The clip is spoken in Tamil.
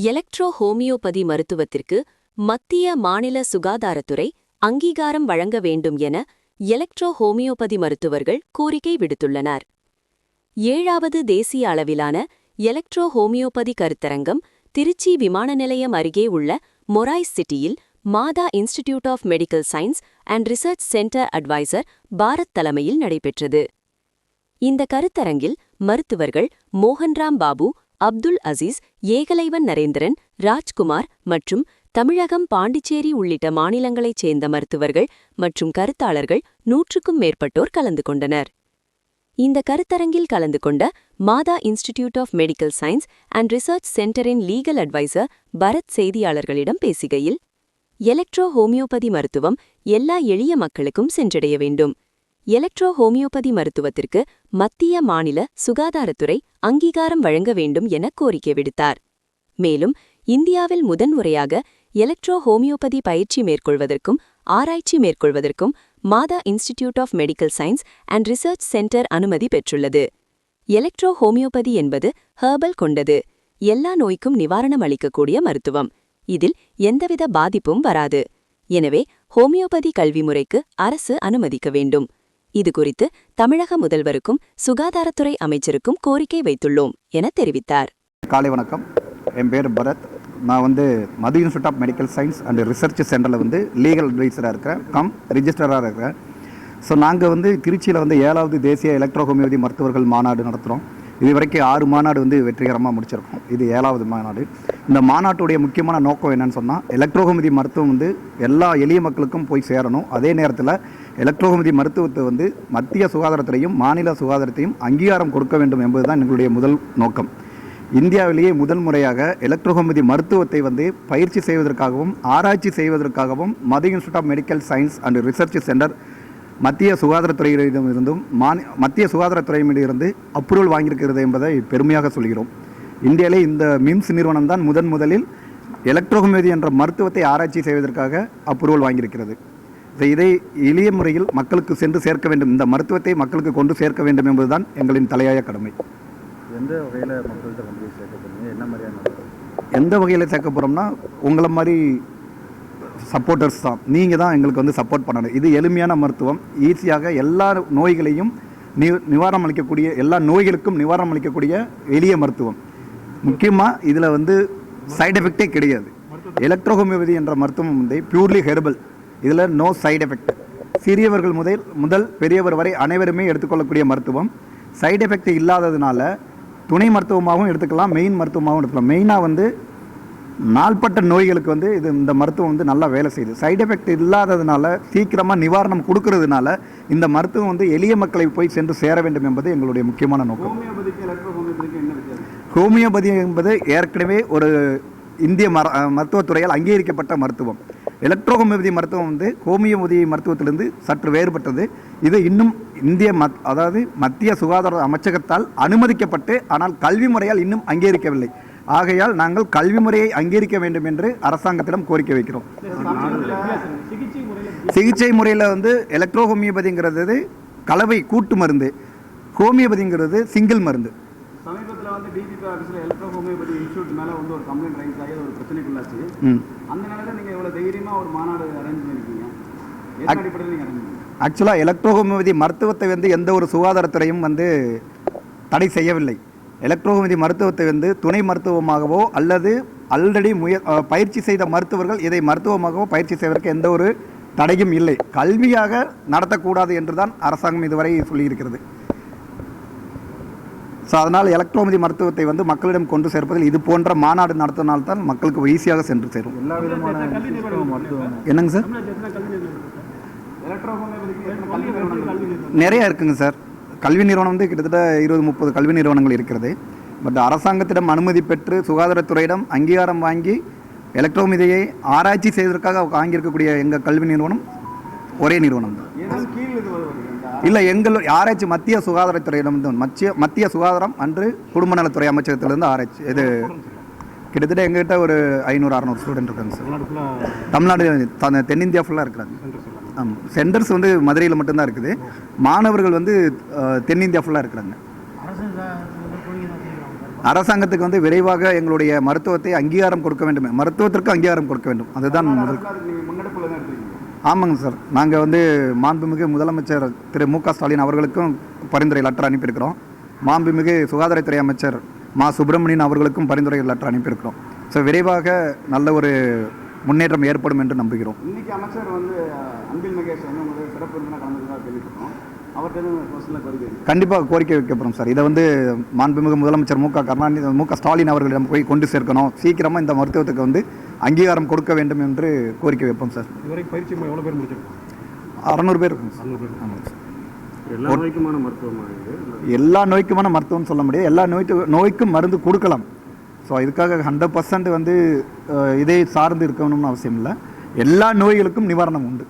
எலக்ட்ரோ ஹோமியோபதி மருத்துவத்திற்கு மத்திய மாநில சுகாதாரத்துறை அங்கீகாரம் வழங்க வேண்டும் என எலக்ட்ரோ ஹோமியோபதி மருத்துவர்கள் கோரிக்கை விடுத்துள்ளனர். 7வது தேசிய அளவிலான எலக்ட்ரோ ஹோமியோபதி கருத்தரங்கம் திருச்சி விமான நிலையம் அருகே உள்ள மொராய்ஸ் சிட்டியில் Mata institute of medical science and research centre adviser Bharat தலைமையில் நடைபெற்றது. இந்த கருத்தரங்கில் மருத்துவர்கள் மோகன்ராம் பாபு, அப்துல் அசீஸ், ஏகலைவன் நரேந்திரன், ராஜ்குமார் மற்றும் தமிழகம், பாண்டிச்சேரி உள்ளிட்ட மாநிலங்களைச் சேர்ந்த மருத்துவர்கள் மற்றும் கருத்தாளர்கள் 100க்கும் மேற்பட்டோர் கலந்து கொண்டனர். இந்த கருத்தரங்கில் கலந்து கொண்ட Mata institute of medical science and research சென்டரின் லீகல் அட்வைசர் பரத் செய்தியாளர்களிடம் பேசுகையில், எலக்ட்ரோ ஹோமியோபதி மருத்துவம் எல்லா எளிய மக்களுக்கும் சென்றடைய வேண்டும். எலக்ட்ரோ ஹோமியோபதி மருத்துவத்திற்கு மத்திய மாநில சுகாதாரத்துறை அங்கீகாரம் வழங்க வேண்டும் என கோரிக்கை விடுத்தார். மேலும் இந்தியாவில் முதன்முறையாக எலக்ட்ரோ ஹோமியோபதி பயிற்சி மேற்கொள்வதற்கும் ஆராய்ச்சி மேற்கொள்வதற்கும் Mata institute of medical science and research centre அனுமதி பெற்றுள்ளது. எலக்ட்ரோ ஹோமியோபதி என்பது ஹெர்பல் கொண்டது. எல்லா நோய்க்கும் நிவாரணம் அளிக்கக்கூடிய மருத்துவம். இதில் எந்தவித பாதிப்பும் வராது. எனவே ஹோமியோபதி கல்வி முறைக்கு அரசு அனுமதிக்க வேண்டும். இதுகுறித்து தமிழக முதல்வருக்கும் சுகாதாரத்துறை அமைச்சருக்கும் கோரிக்கை வைத்துள்ளோம் என தெரிவித்தார். காலை வணக்கம். என் பேர் பரத். நான் Madhu institute of medical science and research சென்டரில் லீகல் அட்வைசராக இருக்கிறேன், ரிஜிஸ்டராக இருக்கிறேன். ஸோ நாங்கள் திருச்சியில் 7வது தேசிய எலக்ட்ரோ ஹோமியோபதி மருத்துவர்கள் மாநாடு நடத்துகிறோம். இது வரைக்கும் 6 மாநாடு வெற்றிகரமாக முடிச்சிருக்கோம். இது 7வது மாநாடு. இந்த மாநாட்டுடைய முக்கியமான நோக்கம் என்னன்னு சொன்னால், எலக்ட்ரோ ஹோமியோபதி மருத்துவம் எல்லா எளிய மக்களுக்கும் போய் சேரணும். அதே நேரத்தில் எலக்ட்ரோ ஹோமியோபதி மருத்துவத்தை மத்திய சுகாதாரத்துறையும் மாநில சுகாதாரத்தையும் அங்கீகாரம் கொடுக்க வேண்டும் என்பதுதான் எங்களுடைய முதல் நோக்கம். இந்தியாவிலேயே முதல் முறையாக எலக்ட்ரோ ஹோமியோபதி மருத்துவத்தை பயிற்சி செய்வதற்காகவும் ஆராய்ச்சி செய்வதற்காகவும் Madhu institute of medical science and research centre மத்திய சுகாதாரத்துறையிடமிருந்தும் மத்திய சுகாதாரத்துறையிடமிருந்து அப்ரூவல் வாங்கியிருக்கிறது என்பதை பெருமையாக சொல்கிறோம். இந்தியாவிலே இந்த மிம்ஸ் நிறுவனம் தான் முதலில் எலக்ட்ரோ ஹோமியோபதி என்ற மருத்துவத்தை ஆராய்ச்சி செய்வதற்காக அப்ரூவல் வாங்கியிருக்கிறது. இதை எளிய முறையில் மக்களுக்கு சென்று சேர்க்க வேண்டும், இந்த மருத்துவத்தை மக்களுக்கு கொண்டு சேர்க்க வேண்டும் என்பதுதான் எங்களின் தலையாய கடமை. எந்த வகையில் மக்கள்கிட்ட கொண்டு போய் சேர்க்க போகிறீங்க? என்ன மாதிரியான எந்த வகையில் சேர்க்க போகிறோம்னா, உங்களை மாதிரி சப்போர்ட்டர்ஸ் தான், நீங்கள் தான் எங்களுக்கு சப்போர்ட் பண்ணணும். இது எளிமையான மருத்துவம். ஈஸியாக எல்லா நோய்களையும் நிவாரணம் அளிக்கக்கூடிய, எல்லா நோய்களுக்கும் நிவாரணம் அளிக்கக்கூடிய எளிய மருத்துவம். முக்கியமாக இதில் சைடு எஃபெக்டே கிடையாது. எலக்ட்ரோ ஹோமியோபதி என்ற மருத்துவம் பியூர்லி ஹெர்பல். இதில் நோ சைடு எஃபெக்ட். சிறியவர்கள் முதல் பெரியவர் வரை அனைவருமே எடுத்துக்கொள்ளக்கூடிய மருத்துவம். சைடு எஃபெக்ட் இல்லாததுனால துணை மருத்துவமாகவும் எடுத்துக்கலாம், மெயின் மருத்துவமாகவும் எடுத்துக்கலாம். மெயினாக நாள்பட்ட நோய்களுக்கு இந்த மருத்துவம் நல்லா வேலை செய்யுது. சைடு எஃபெக்ட் இல்லாததுனால, சீக்கிரமாக நிவாரணம் கொடுக்கறதுனால இந்த மருத்துவம் எளிய மக்களை போய் சென்று சேர வேண்டும் என்பது எங்களுடைய முக்கியமான நோக்கம். ஹோமியோபதி என்பது ஏற்கனவே ஒரு இந்திய மருத்துவத்துறையால் அங்கீகரிக்கப்பட்ட மருத்துவம். எலக்ட்ரோ ஹோமியோபதி மருத்துவம் ஹோமியோபதி மருத்துவத்திலிருந்து சற்று வேறுபட்டது. இது இன்னும் இந்திய அதாவது மத்திய சுகாதார அமைச்சகத்தால் அனுமதிக்கப்பட்டு, ஆனால் கல்வி முறையால் இன்னும் அங்கீகரிக்கவில்லை. ஆகையால் நாங்கள் கல்வி முறையை அங்கீகரிக்க வேண்டும் என்று அரசாங்கத்திடம் கோரிக்கை வைக்கிறோம். சிகிச்சை முறையில் எலக்ட்ரோ ஹோமியோபதிங்கிறது கலவை கூட்டு மருந்து, ஹோமியோபதிங்கிறது சிங்கிள் மருந்து. சமீபத்தில் டிஜிபி ஆஃபீஸில் எலக்ட்ரோ ஹோமியோபதி இன்ஸ்டியூட் மேலே ஒரு கம்ப்ளைண்ட் ரைஸ் ஆகி ஒரு பிரச்சனைக்குள்ளாச்சு. அந்த நேரத்தில் நீங்கள் இவ்வளோ தைரியமாக ஒரு மாநாடு அரேஞ்ச் பண்ணியிருக்கீங்க. என்ன அடிப்படையில் நீங்கள் அரேஞ்ச் பண்ணீங்க? ஆக்சுவலாக எலக்ட்ரோ ஹோமியோபதி மருத்துவத்தை எந்த ஒரு சுகாதாரத்துறையும் தடை செய்யவில்லை. எலக்ட்ரோ ஹோமியோபதி மருத்துவத்தை துணை மருத்துவமாகவோ அல்லது ஆல்ரெடி பயிற்சி செய்த மருத்துவர்கள் இதை மருத்துவமாகவோ பயிற்சி செய்வதற்கு எந்த ஒரு தடையும் இல்லை. கல்வியாக நடத்தக்கூடாது என்று தான் அரசாங்கம் இதுவரை சொல்லியிருக்கிறது. ஸோ அதனால் எலக்ட்ரோ ஹோமியோபதி மருத்துவத்தை மக்களிடம் கொண்டு சேர்ப்பதில் இது போன்ற மாநாடு நடத்தினால்தான் மக்களுக்கு ஈஸியாக சென்று சேரும். எல்லா விதமான மருத்துவம் என்னங்க சார்? நிறையா இருக்குங்க சார். கல்வி நிறுவனம் கிட்டத்தட்ட 20-30 கல்வி நிறுவனங்கள் இருக்கிறது. பட் அரசாங்கத்திடம் அனுமதி பெற்று சுகாதாரத்துறையிடம் அங்கீகாரம் வாங்கி எலக்ட்ரோ ஹோமியோபதியை ஆராய்ச்சி செய்வதற்காக வாங்கியிருக்கக்கூடிய எங்கள் கல்வி நிறுவனம் ஒரே நிறுவனம் தான். இல்லை, எங்கள் ஆராய்ச்சி மத்திய சுகாதாரத்துறையிடம் மத்திய சுகாதாரம் அன்று குடும்ப நலத்துறை அமைச்சகத்திலிருந்து ஆராய்ச்சி. இது கிட்டத்தட்ட எங்ககிட்ட ஒரு 500-600 ஸ்டூடெண்ட் இருக்காங்க சார். தமிழ்நாடு தென்னிந்தியா ஃபுல்லாக இருக்கிறாங்க. சென்டர்ஸ் வந்து மதுரையில் மட்டும்தான் இருக்குது. மாணவர்கள் வந்து தென்னிந்தியா ஃபுல்லாக இருக்கிறாங்க. அரசாங்கத்துக்கு வந்து விரைவாக எங்களுடைய மருத்துவத்தை அங்கீகாரம் கொடுக்க வேண்டும், மருத்துவத்திற்கு அங்கீகாரம் கொடுக்க வேண்டும், அதுதான் முதல். ஆமாங்க சார், நாங்கள் வந்து மாண்புமிகு முதலமைச்சர் திரு மு.க. ஸ்டாலின் அவர்களுக்கும் பரிந்துரை லெட்டர் அனுப்பியிருக்கிறோம். மாண்புமிகு சுகாதாரத்துறை அமைச்சர் மா சுப்பிரமணியன் அவர்களுக்கும் பரிந்துரை லெட்டர் அனுப்பியிருக்கிறோம். ஸோ விரைவாக நல்ல ஒரு முன்னேற்றம் ஏற்படும் என்று நம்புகிறோம். இன்னைக்கு அமைச்சர் வந்து அன்பில் மகேஷ் வந்து உங்களுக்கு சிறப்பு விருந்தினர் கலந்துக்கிறதா கேள்விப்பட்டோம். கண்டிப்பாக கோரிக்கை வைக்கப்படும் சார். இதை வந்து மாண்புமிகு முதலமைச்சர் மு.க. ஸ்டாலின் அவர்களிடம் போய் கொண்டு சேர்க்கணும். சீக்கிரமாக இந்த மருத்துவத்துக்கு வந்து அங்கீகாரம் கொடுக்க வேண்டும் என்று கோரிக்கை வைப்போம் சார். இதுவரைக்கும் பயிற்சி எவ்வளோ பேர் முடிச்சிருக்கோம்? 600 பேர் இருக்குங்க சார். ஆமாங்க சார். எல்லா நோய்க்குமான மருத்துவம், எல்லா நோய்க்குமான மருத்துவம்னு சொல்ல முடியாது, எல்லா நோய்க்கும் மருந்து கொடுக்கலாம். ஸோ இதுக்காக 100% வந்து இதை சார்ந்து இருக்கணும்னு அவசியம் இல்லை. எல்லா நோய்களுக்கும் நிவாரணம் உண்டு.